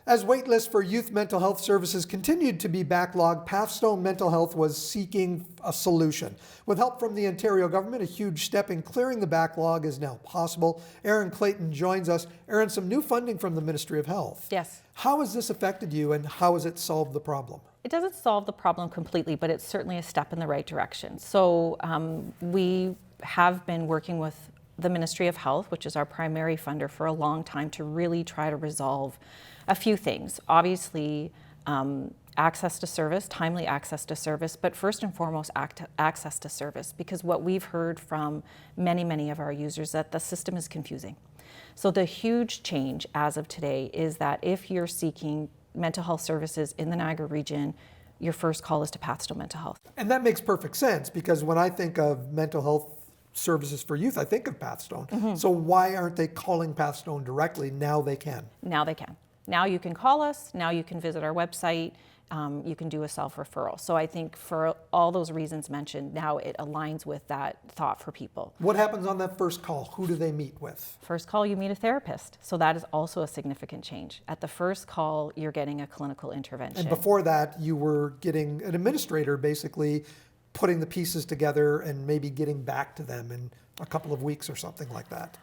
As waitlists for youth mental health services continued to be backlogged, Pathstone Mental Health was seeking a solution. With help from the Ontario government, a huge step in clearing the backlog is now possible. Erin Clayton joins us. Erin, some new funding from the Ministry of Health. Yes. How has this affected you and how has it solved the problem? It doesn't solve the problem completely, but it's certainly a step in the right direction. So we have been working with the Ministry of Health, which is our primary funder, for a long time to really try to resolve a few things. Obviously, access to service, timely access to service, but first and foremost, access to service, because what we've heard from many of our users that the system is confusing. So the huge change as of today is that if you're seeking mental health services in the Niagara region, your first call is to Pathstone Mental Health. And that makes perfect sense, because when I think of mental health services for youth, I think of Pathstone. Mm-hmm. So why aren't they calling Pathstone directly? Now they can. Now they can. Now you can call us, now you can visit our website, you can do a self-referral. So I think for all those reasons mentioned, now it aligns with that thought for people. What happens on that first call? Who do they meet with? First call, you meet a therapist. So that is also a significant change. At the first call, you're getting a clinical intervention. And before that, you were getting an administrator basically putting the pieces together and maybe getting back to them in a couple of weeks or something like that.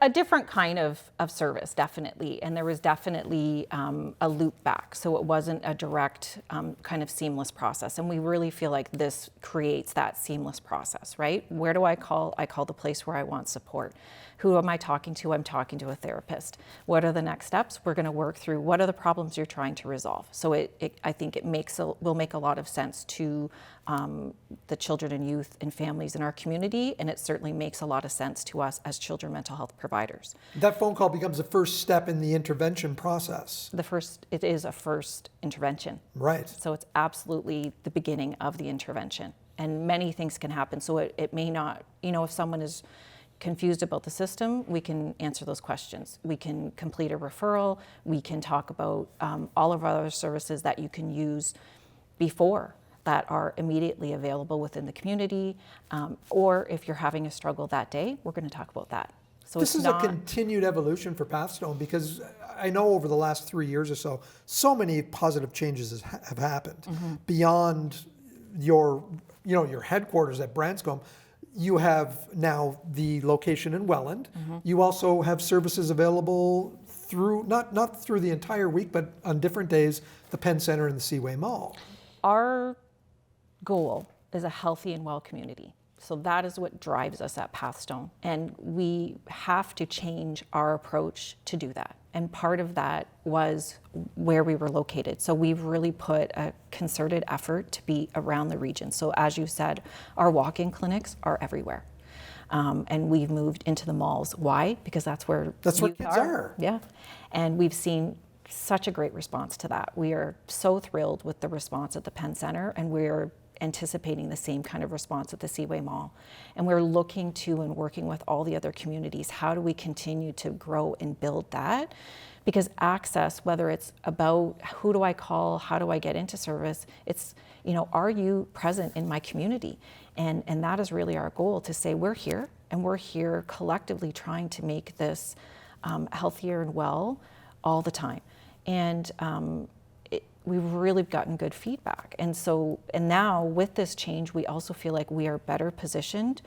A different kind of service, definitely. And there was definitely a loop back. So it wasn't a direct kind of seamless process. And we really feel like this creates that seamless process, right? Where do I call? I call the place where I want support. Who am I talking to? I'm talking to a therapist. What are the next steps? We're going to work through what are the problems you're trying to resolve. So I think it will make a lot of sense to the children and youth and families in our community, and it certainly makes a lot of sense to us as children mental health providers. That phone call becomes the first step in the intervention process. It is a first intervention. Right. So it's absolutely the beginning of the intervention. And many things can happen. So it may not, if someone is confused about the system, we can answer those questions. We can complete a referral. We can talk about all of our other services that you can use before that are immediately available within the community. Or if you're having a struggle that day, we're going to talk about that. So this is a continued evolution for Pathstone, because I know over the last 3 years or so many positive changes have happened. Mm-hmm. Beyond your headquarters at Branscombe. You have now the location in Welland. Mm-hmm. You also have services available through, not through the entire week, but on different days, the Penn Centre and the Seaway Mall. Our goal is a healthy and well community. So that is what drives us at Pathstone. And we have to change our approach to do that. And part of that was where we were located. So we've really put a concerted effort to be around the region. So as you said, our walk-in clinics are everywhere. And we've moved into the malls. Why? Because that's where kids are. Yeah. And we've seen such a great response to that. We are so thrilled with the response at the Penn Centre, and we're anticipating the same kind of response at the Seaway Mall. And we're looking to and working with all the other communities, how do we continue to grow and build that? Because access, whether it's about who do I call, how do I get into service, it's, are you present in my community? And that is really our goal, to say we're here, and we're here collectively trying to make this healthier and well all the time. And we've really gotten good feedback. And now with this change, we also feel like we are better positioned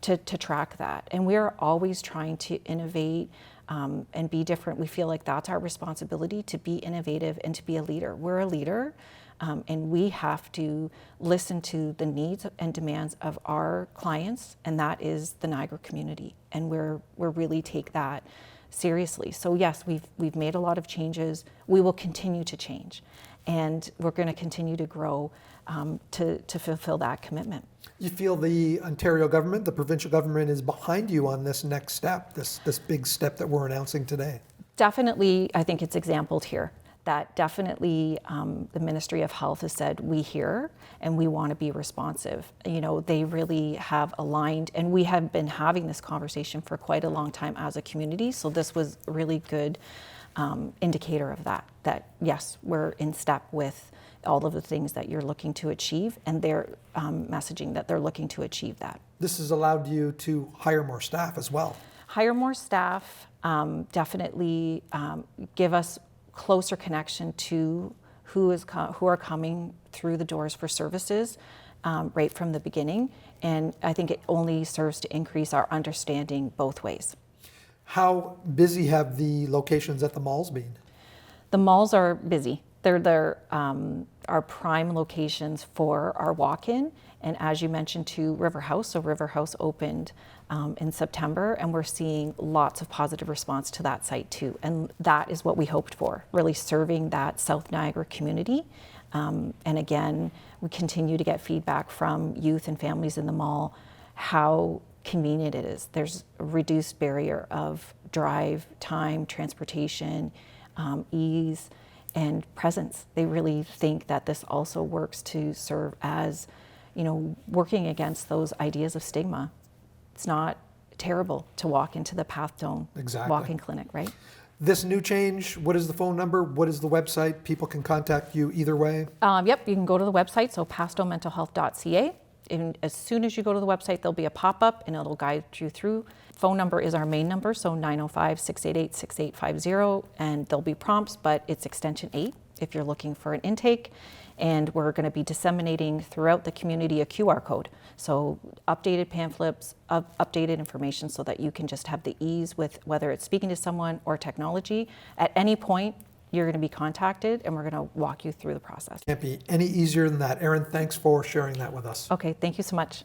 to track that. And we are always trying to innovate and be different. We feel like that's our responsibility, to be innovative and to be a leader. We're a leader, and we have to listen to the needs and demands of our clients, and that is the Niagara community. And we're really take that seriously. So yes, we've made a lot of changes. We will continue to change, and we're going to continue to grow to fulfill that commitment. You feel the Ontario government, the provincial government, is behind you on this next step, this big step that we're announcing today? Definitely, I think it's exampled here. That definitely the Ministry of Health has said, we hear and we want to be responsive. They really have aligned, and we have been having this conversation for quite a long time as a community. So this was a really good indicator of that yes, we're in step with all of the things that you're looking to achieve, and they're messaging that they're looking to achieve that. This has allowed you to hire more staff as well. Hire more staff, definitely give us closer connection to who are coming through the doors for services right from the beginning. And I think it only serves to increase our understanding both ways. How busy have the locations at the malls been? The malls are busy. They're our prime locations for our walk-in. And as you mentioned to River House, so River House opened in September, and we're seeing lots of positive response to that site too. And that is what we hoped for, really serving that South Niagara community. And again, we continue to get feedback from youth and families in the mall, how convenient it is. There's a reduced barrier of drive, time, transportation, ease, and presence. They really think that this also works to serve as, working against those ideas of stigma. It's not terrible to walk into the Pathstone walk-in clinic, right? This new change, what is the phone number? What is the website? People can contact you either way? Yep, you can go to the website, so pathstonementalhealth.ca. And as soon as you go to the website, there'll be a pop-up and it'll guide you through. Phone number is our main number, so 905-688-6850, and there'll be prompts, but it's extension 8 if you're looking for an intake. And we're going to be disseminating throughout the community a QR code. So updated pamphlets, updated information so that you can just have the ease with whether it's speaking to someone or technology. At any point, you're going to be contacted and we're going to walk you through the process. Can't be any easier than that. Erin, thanks for sharing that with us. Okay, thank you so much.